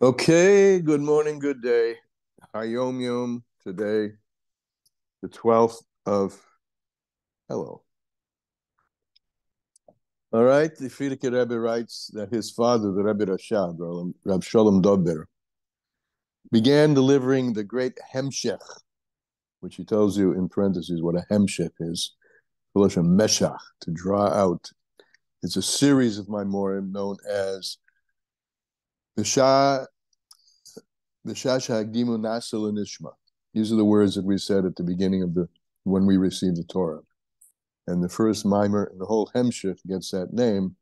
Okay, good morning, good day. Hayom Yom today, the 12th of Elul. All right, the Frierdiker Rebbe writes that his father, the Rebbe Rashab, Rab Shalom Dodber, began delivering the great Hemshech, which he tells you in parentheses what a Hemshech is, Meshach, to draw out. It's a series of Maimorim known as B'Shah Shahagdimu Nasel Nishma. These are the words that we said at the beginning of when we received the Torah. And the first mimer, and the whole Hemshech gets that name.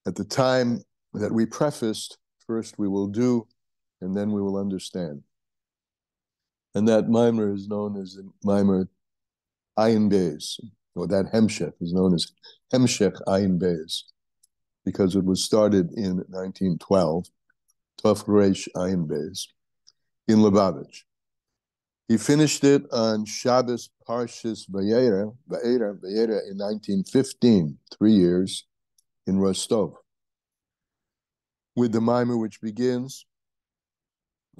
At the time that we prefaced, first we will do, and then we will understand. And that mimer is known as the mimer Ayin Beis, or that Hemshech is known as Hemshech Ayin Beis, because it was started in 1912, Tov Reish Ayin Beis, in Lubavitch. He finished it on Shabbos Parshas Vayera in 1915, 3 years, in Rostov, with the mimer which begins,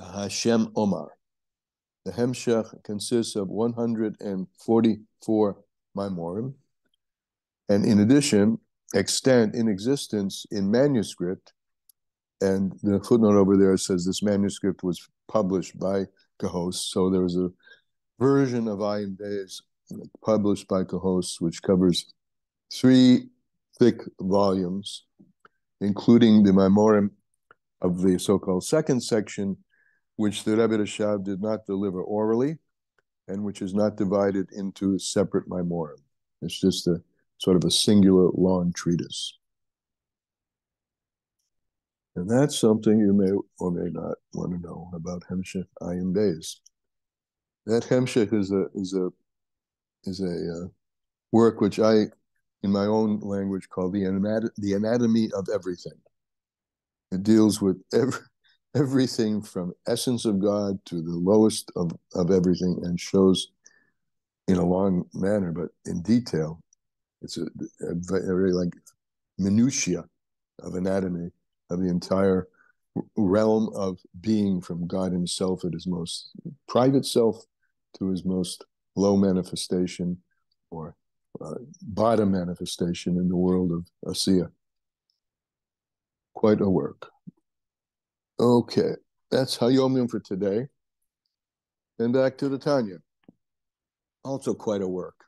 Hashem Omar. The Hemshech consists of 144 maimorim, and in addition, extant in existence in manuscript, and the footnote over there says this manuscript was published by Kahos, so there was a version of Ayin Beis published by Kahos, which covers 3 thick volumes, including the Maimorim of the so-called second section, which the Rebbe Rashab did not deliver orally, and which is not divided into separate Maimorim. It's just a sort of a singular long treatise. And that's something you may or may not want to know about Hemshech Ayin Beis. That Hemshech is a work which I, in my own language, call the anatomy of everything. It deals with everything from essence of God to the lowest of everything, and shows in a long manner, but in detail. It's a very like minutiae of anatomy of the entire realm of being, from God himself at his most private self to his most low manifestation or bottom manifestation in the world of Asiya. Quite a work. Okay, that's Hayom Yom for today. And back to the Tanya. Also quite a work.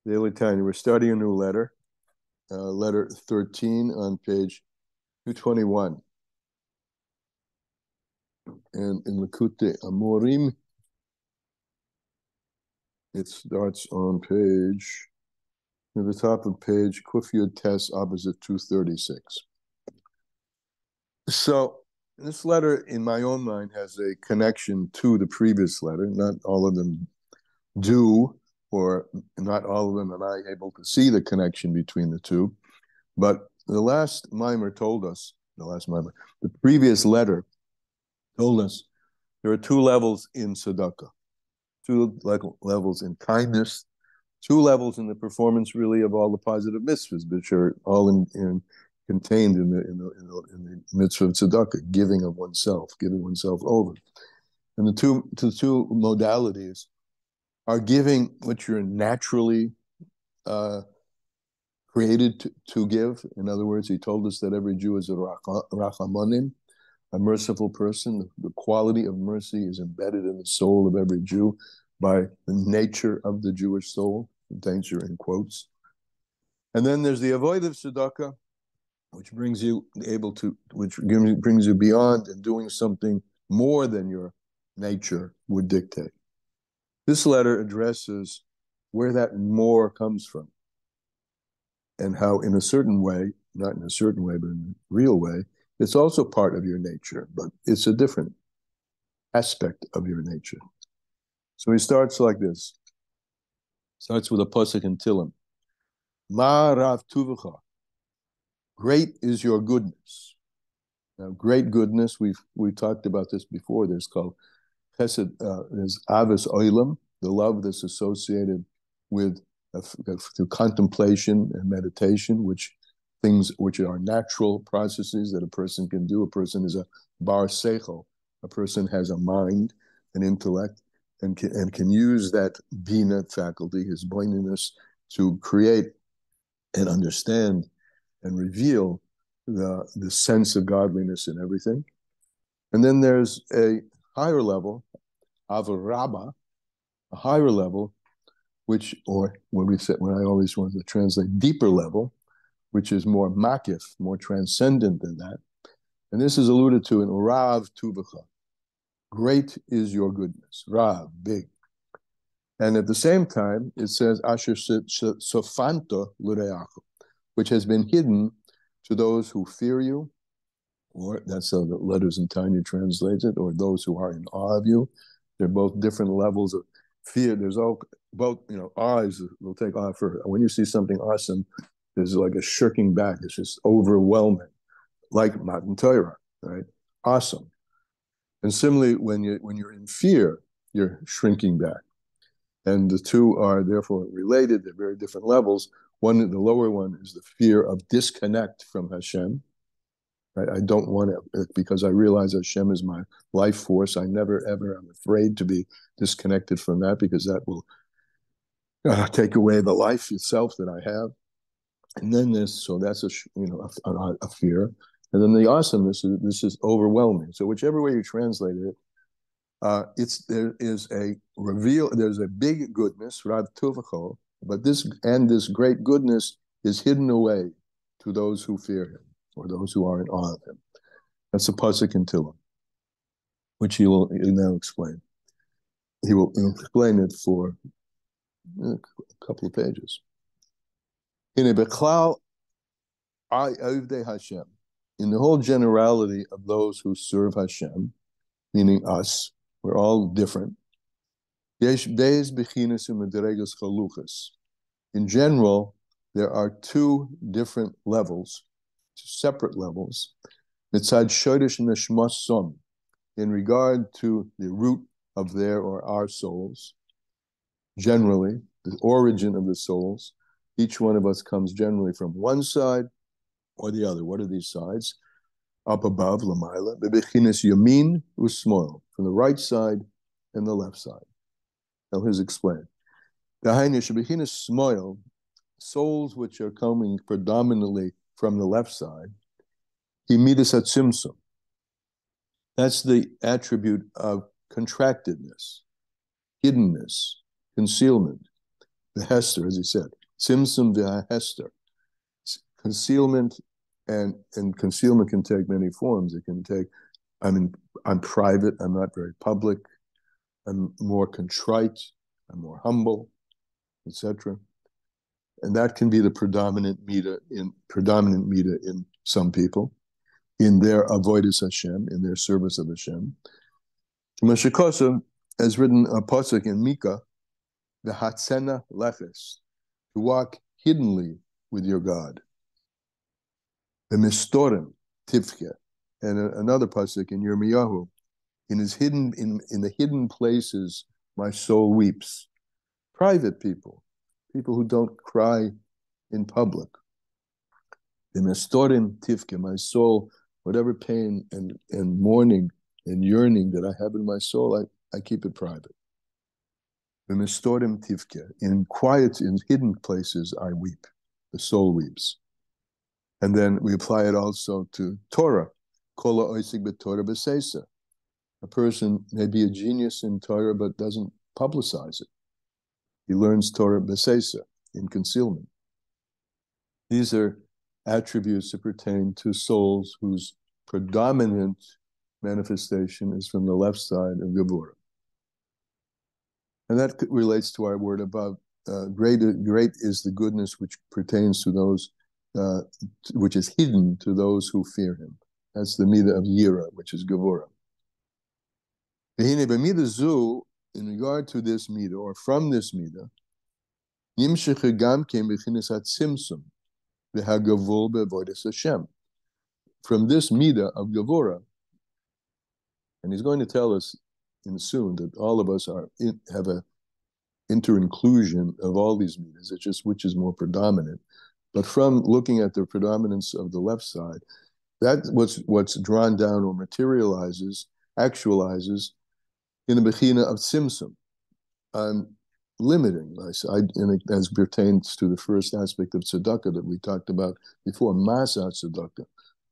Daily Tanya. We're starting a new letter, letter 13 on page 221. And in Likutei Amorim, it starts on page, at the top of page, Kufiyud Tes, opposite 236. So this letter, in my own mind, has a connection to the previous letter. Not all of them do, or not all of them am I able to see the connection between the two. But the last mimer told us, the previous letter told us there are 2 levels in tzedakah, 2 levels in kindness, 2 levels in the performance, really, of all the positive mitzvahs, which are all contained in the mitzvah of tzedakah, giving of oneself, giving oneself over. And the two modalities are giving what you're naturally created to give. In other words, he told us that every Jew is a rachamanim, a merciful person. The quality of mercy is embedded in the soul of every Jew by the nature of the Jewish soul, danger in quotes. And then there's the avodav tzedakah, which brings you beyond and doing something more than your nature would dictate. This letter addresses where that more comes from, and how, in a certain way, not in a certain way, but in a real way, it's also part of your nature, but it's a different aspect of your nature. So he starts like this. Starts with a pasuk in Tillim. Ma rav tuvecha. Great is your goodness. Now, great goodness, we talked about this before. There's called chesed, there's avos oilam, the love that's associated with through contemplation and meditation, which things which are natural processes that a person can do. A person is a bar seichel. A person has a mind, an intellect, and can use that bina faculty, his boininess, to create and understand and reveal the sense of godliness in everything. And then there's a higher level, avarabba, a higher level, which, or when I always want to translate, deeper level, which is more makif, more transcendent than that. And this is alluded to in Rav Tuvacha. Great is your goodness. Rav, big. And at the same time, it says, Asher sofanto l'reachu, which has been hidden to those who fear you, or that's how the letters in Tanya translates it, or those who are in awe of you. They're both different levels of fear. There's all both, awe is, we'll take awe for, when you see something awesome, there's like a shirking back. It's just overwhelming, like Matan Torah, right? Awesome. And similarly, when you're in fear, you're shrinking back. And the two are therefore related. They're very different levels. One, the lower one, is the fear of disconnect from Hashem. Right? I don't want to, because I realize Hashem is my life force. I never, ever, I'm afraid to be disconnected from that, because that will take away the life itself that I have. And then so that's a fear. And then the awesomeness, this is overwhelming. So whichever way you translate it, there is a reveal. There's a big goodness, Rav Tuvacho, but this great goodness is hidden away to those who fear him, or those who are in awe of him. That's a pasuk in Tehillim, which he will now explain. He will explain it for a couple of pages. In a Bechlal Hashem, in the whole generality of those who serve Hashem, meaning us, we're all different. In general, there are two different levels, two separate levels, in regard to the root of their or our souls. Generally, the origin of the souls, each one of us comes generally from one side or the other. What are these sides? Up above, Lamaila, bebechinas yamin usmoil, from the right side and the left side. Now here's explained. Dahainish bebechinas smoil, souls which are coming predominantly from the left side, imidas atzimsum. That's the attribute of contractedness, hiddenness, concealment. The hester, as he said, tzimsum v'hester. Concealment, and concealment can take many forms. It can take, I'm private, I'm not very public, I'm more contrite, I'm more humble, etc. And that can be the predominant mida in some people, in their avoidance Hashem, in their service of Hashem. Meshikosa has written a pasuk in Mika, the Hatzena Leches, to walk hiddenly with your God. The Mistorim Tivke, and another pasuk in Yirmiyahu, in the hidden places, my soul weeps. Private people who don't cry in public. The Mistorim Tivke, my soul, whatever pain and mourning and yearning that I have in my soul, I keep it private. The Mistorim Tivke, in quiet, in hidden places, I weep. The soul weeps. And then we apply it also to Torah. Kola oisig b'Torah b'seisa. A person may be a genius in Torah, but doesn't publicize it. He learns Torah b'seisa, in concealment. These are attributes that pertain to souls whose predominant manifestation is from the left side of Gevurah. And that relates to our word above. Great is the goodness which pertains to those, which is hidden to those who fear him. That's the midah of Yira, which is Gevurah. In regard to this midah, or from this midah, from this midah of Gevurah, and he's going to tell us soon that all of us have a inter-inclusion of all these midas. It's just which is more predominant. But from looking at the predominance of the left side, that's what's drawn down or materializes, actualizes in the Bechina of Tzimtzum. Limiting, and as pertains to the first aspect of tzedakah that we talked about before, masa tzedakah,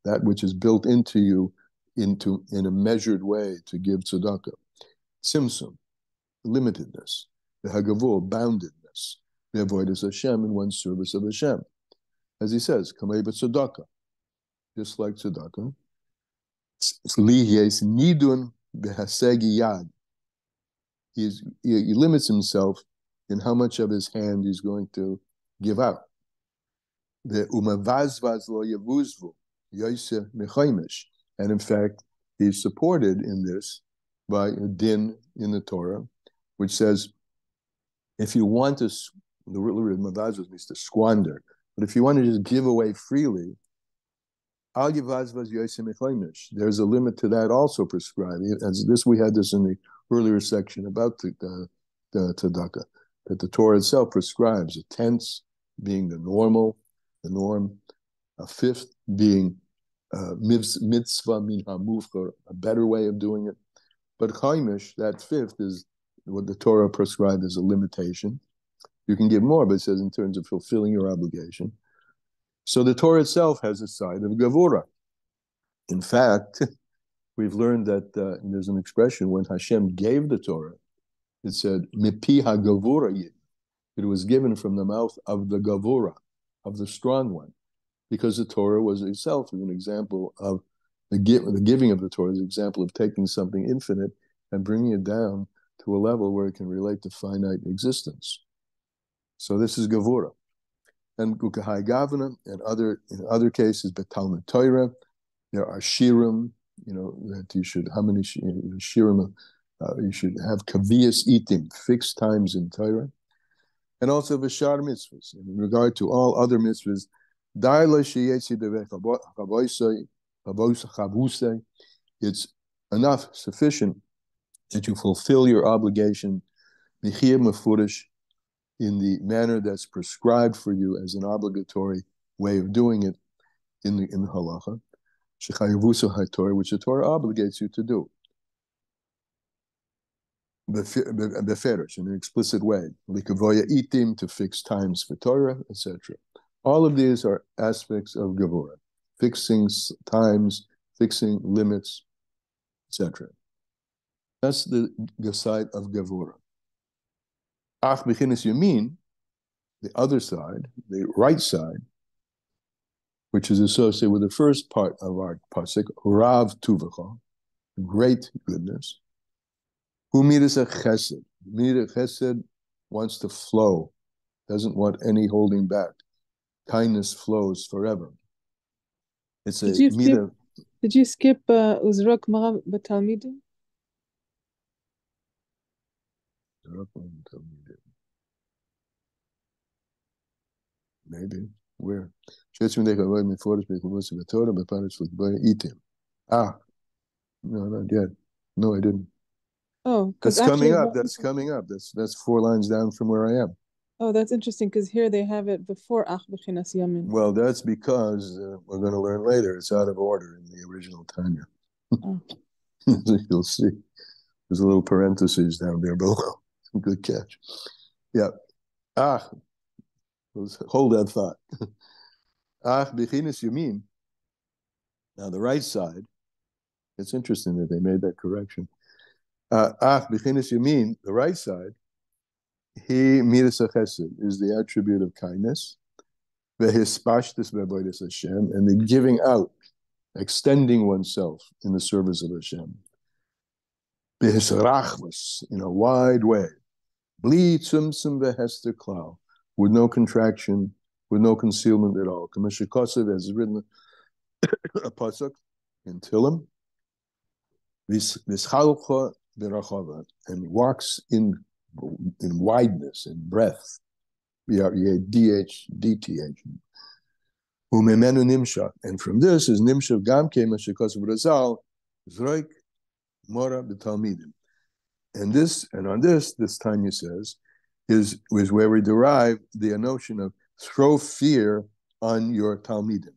that which is built into you in a measured way to give tzedakah. Tzimtzum, limitedness. The hagavur, boundedness. The avoidance of Hashem in one's service of Hashem. As he says, kamei b'tzedakah, just like tzedakah. Lihyes nidun b'hasegi yad. He limits himself in how much of his hand he's going to give out. The umavazvaz lo yavuzvu yoyse mechaimish, and in fact, he's supported in this by a din in the Torah, which says, if you want to, the word mavazvaz means to squander, but if you want to just give away freely, al yavazvaz yoyse mechaimish, there's a limit to that also prescribed. As this, we had this in the earlier section about the tzedakah, that the Torah itself prescribes a tenth being the norm, a fifth being mitzvah min hamuvchar, a better way of doing it. But chaimish, that fifth, is what the Torah prescribed as a limitation. You can give more, but it says in terms of fulfilling your obligation. So the Torah itself has a side of gavura. In fact, we've learned that there's an expression when Hashem gave the Torah, it said, Mipi ha-gavura yid. It was given from the mouth of the gavura, of the strong one, because the Torah was itself an example of the giving of the Torah is an example of taking something infinite and bringing it down to a level where it can relate to finite existence. So this is gavura. And ukahai gavana, and in other cases, betalmud Torah, there are shirim, that you should, how many shirim, you should have kaviyas eating, fixed times in Torah, and also v'shar mitzvahs. And in regard to all other mitzvahs, it's enough, sufficient, that you fulfill your obligation in the manner that's prescribed for you as an obligatory way of doing it in the halacha, which the Torah obligates you to do. Beferish, in an explicit way, likavoya itim, to fix times for Torah, etc. All of these are aspects of gavura, fixing times, fixing limits, etc. That's the side of gavura. Ach bechinas yamin, the other side, the right side, which is associated with the first part of our pasuk, rav tuvacha, great goodness. Who midas a chesed? Midas chesed wants to flow, doesn't want any holding back. Kindness flows forever. It's a midah. Did you skip Uzrak Mara Batalmidim? Maybe. Where? No, not yet. No, I didn't. Oh, that's coming up. That's coming up. That's 4 lines down from where I am. Oh, that's interesting, because here they have it before Ach B'chinas Yamin. Well, that's because we're going to learn later. It's out of order in the original Tanya. Oh. You'll see. There's a little parentheses down there below. Good catch. Yeah. Hold that thought. B'chinas Yamin. Now, the right side, it's interesting that they made that correction. B'chinas Yamin, the right side, he midas chesed is the attribute of kindness, v'hispashtis b'avodas Hashem, and the giving out, extending oneself in the service of Hashem. B'hisrachvus, in a wide way, bli tzumtzum v'hester klal, with no contraction, with no concealment at all. Kamashikosev, as is written a pasuk in Tillim, v'schalcha v'rachava, and walks in wideness and breadth. DTH. Umemenu nimshach. And from this is nimshach gam kema shekosov razal zroik mora b'talmidim. And on this Tanya says, is where we derive the notion of throw fear on your Talmidim.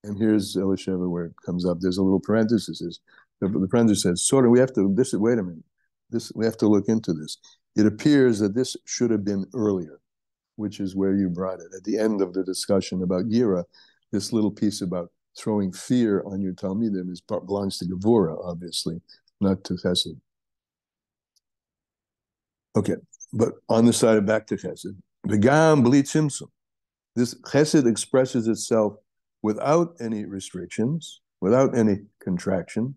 And here's Elisheva where it comes up. There's a little parenthesis. The parenthesis says, sort of, wait a minute. We have to look into this. It appears that this should have been earlier, which is where you brought it. At the end of the discussion about Yira, this little piece about throwing fear on your Talmidim belongs to Gevura, obviously, not to Chesed. Okay, but on the side of back to Chesed, V'gam bli tzimtzum. This Chesed expresses itself without any restrictions, without any contraction,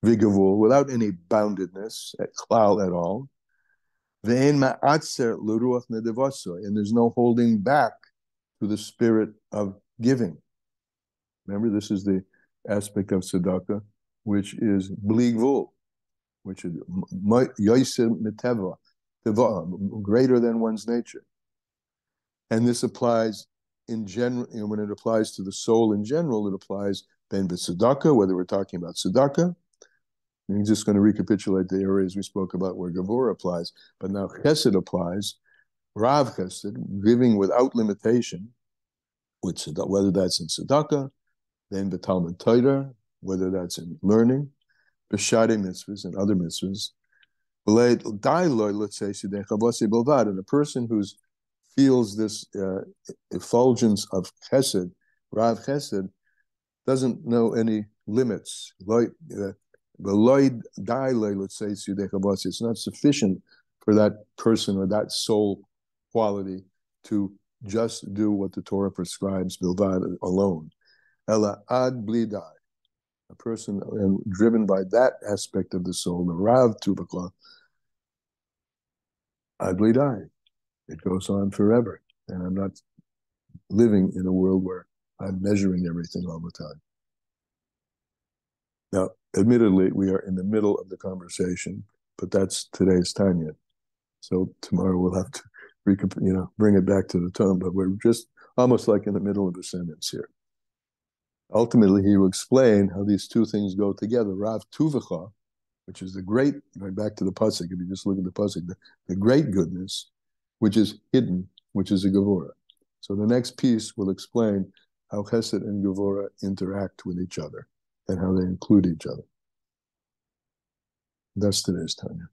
V'gavul, without any boundedness, klal at all. Ve'en ma'atzer l'ruach nedevaso, and there's no holding back to the spirit of giving. Remember, this is the aspect of tzedakah, which is bli gvul, which is yoser miteva, greater than one's nature. And this applies in general, when it applies to the soul in general, it applies ben b'tzedakah, whether we're talking about tzedakah. I'm just going to recapitulate the areas we spoke about where Gevura applies, but now Chesed applies, Rav Chesed, giving without limitation, whether that's in tzedakah, then b'talmud Torah, whether that's in learning, b'shari mitzvahs and other mitzvahs. Let's say, and a person who feels this effulgence of Chesed, Rav Chesed, doesn't know any limits. Let's say, it's not sufficient for that person or that soul quality to just do what the Torah prescribes, bilvad, alone. Ela ad blidai, a person driven by that aspect of the soul, the Rav Tuvakla, ad blidai. It goes on forever. And I'm not living in a world where I'm measuring everything all the time. Now, admittedly, we are in the middle of the conversation, but that's today's Tanya. So tomorrow we'll have to, bring it back to the tone, but we're just almost like in the middle of a sentence here. Ultimately, he will explain how these two things go together. Rav Tuvacha, which is the great, going back to the pasuk, if you just look at the pasuk, the great goodness, which is hidden, which is a Gevura. So the next piece will explain how Chesed and Gevura interact with each other and how they include each other. That's today's Tanya.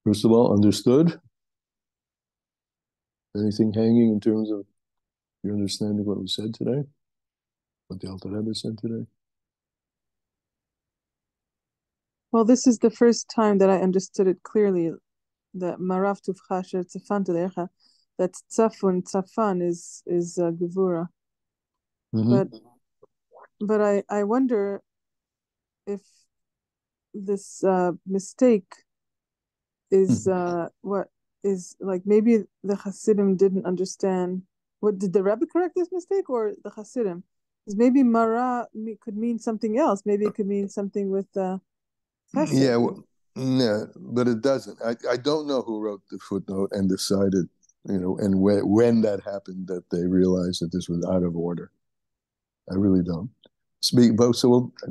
First of all, understood? Anything hanging in terms of your understanding of what we said today? What the Alter Rebbe said today? Well, this is the first time that I understood it clearly, that Marav Tuvcha Asher Tzafan Telecha, that Tzafan is Gevura. Mm-hmm. But I wonder if this mistake is what is, like, maybe the Hasidim didn't understand. What did the Rebbe correct this mistake, or the Hasidim? Because maybe Mara could mean something else. Maybe it could mean something with Chesed. Yeah, but it doesn't. I don't know who wrote the footnote and decided, and when that happened, that they realized that this was out of order. I really don't.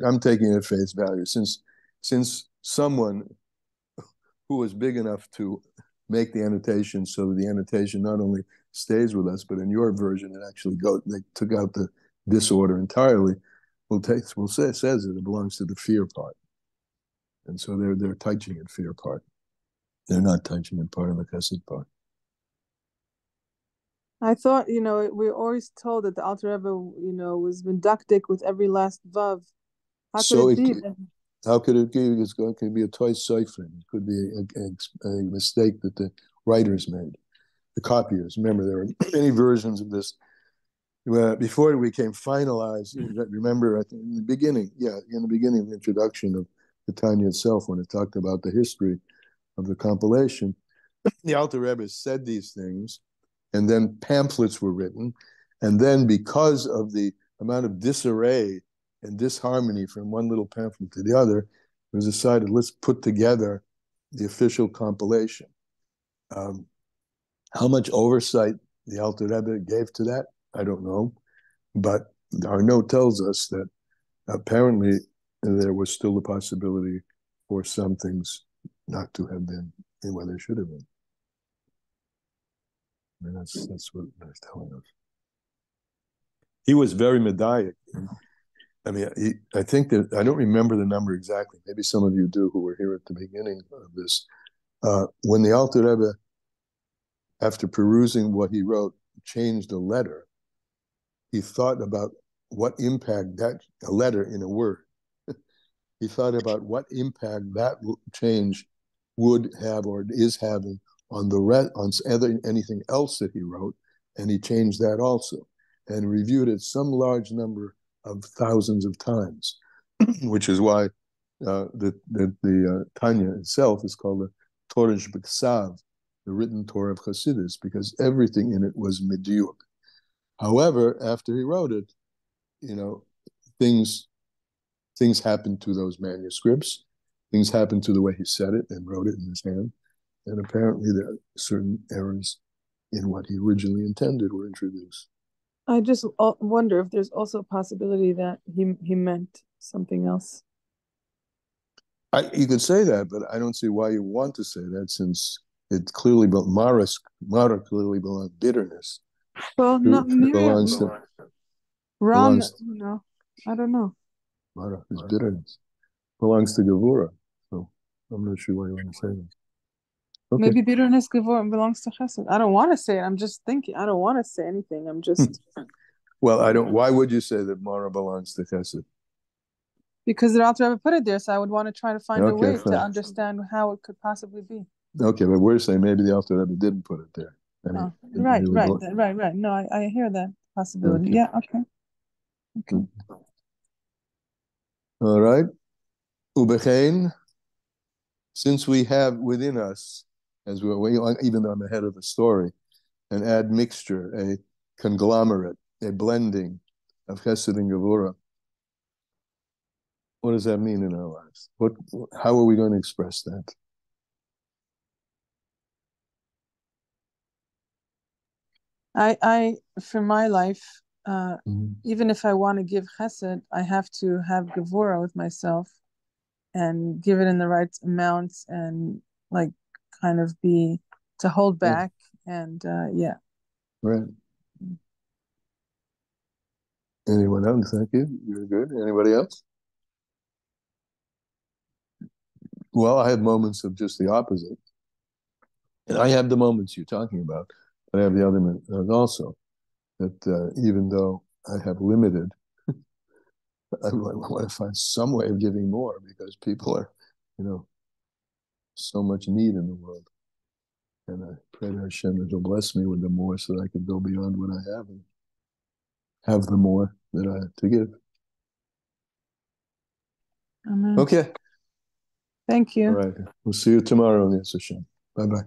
I'm taking it at face value. Since someone who was big enough to make the annotation so that the annotation not only stays with us, but in your version, it actually they took out the disorder entirely. Says that it belongs to the fear part. And so they're touching in fear part. They're not touching in part of the chesed part. I thought, we're always told that the Alter Rebbe, was medactic with every last vav. How could it be? How could it be? It could be a toy cipher. It could be a mistake that the writers made, the copiers. Remember, there were many versions of this. Before it became finalized, remember, I think in the beginning of the introduction of the Tanya itself, when it talked about the history of the compilation, the Alter Rebbe said these things, and then pamphlets were written, and then because of the amount of disarray and disharmony from one little pamphlet to the other, it was decided, let's put together the official compilation. How much oversight the Alter Rebbe gave to that, I don't know, but our note tells us that apparently there was still a possibility for some things not to have been in where they should have been. mean, that's what they're telling us. He was very medaic. I mean, I think that I don't remember the number exactly. Maybe some of you do who were here at the beginning of this. When the Alter Rebbe, after perusing what he wrote, changed a letter, he thought about what impact that a letter in a word. He thought about what impact that change would have or is having on anything else that he wrote, and he changed that also, and reviewed it some large number of thousands of times, which is why the Tanya itself is called the Torah B'Ksav, the written Torah of Chassidus, because everything in it was mediyuk. However, after he wrote it, things happened to those manuscripts. Things happened to the way he said it and wrote it in his hand. And apparently there are certain errors in what he originally intended were introduced. I just wonder if there's also a possibility that he meant something else. You could say that, but I don't see why you want to say that, since it clearly, but Mara clearly belongs bitterness. Well, not belongs to Ram, I don't know. Mara is bitterness. Belongs to Gevura. So I'm not sure why you want to say that. Okay. Maybe bitterness belongs to Chesed. I don't want to say it. I'm just thinking. I don't want to say anything. I'm just. Well, I don't. Why would you say that Mara belongs to Chesed? Because the Alter Rebbe put it there, so I would want to try to find a way to understand how it could possibly be. Okay, but we're saying maybe the Alter Rebbe didn't put it there. Right. No, I hear that possibility. Okay. Yeah. Okay. All right. Ubechein, since we have within us, as even though I'm ahead of the story, an admixture, a conglomerate, a blending of Chesed and Gevura. What does that mean in our lives? How are we going to express that? I for my life, even if I want to give Chesed, I have to have Gevura with myself and give it in the right amounts and like kind of be to hold back and yeah. Right. Anyone else? Thank you. You're good. Anybody else? Well, I have moments of just the opposite. And I have the moments you're talking about, but I have the other moments also. That even though I have limited, I want to find some way of giving more, because people are, so much need in the world. And I pray to Hashem that He'll bless me with the more, so that I can go beyond what I have and have the more that I have to give. Amen. Okay. Thank you. All right. We'll see you tomorrow, Yes Hashem. Bye-bye.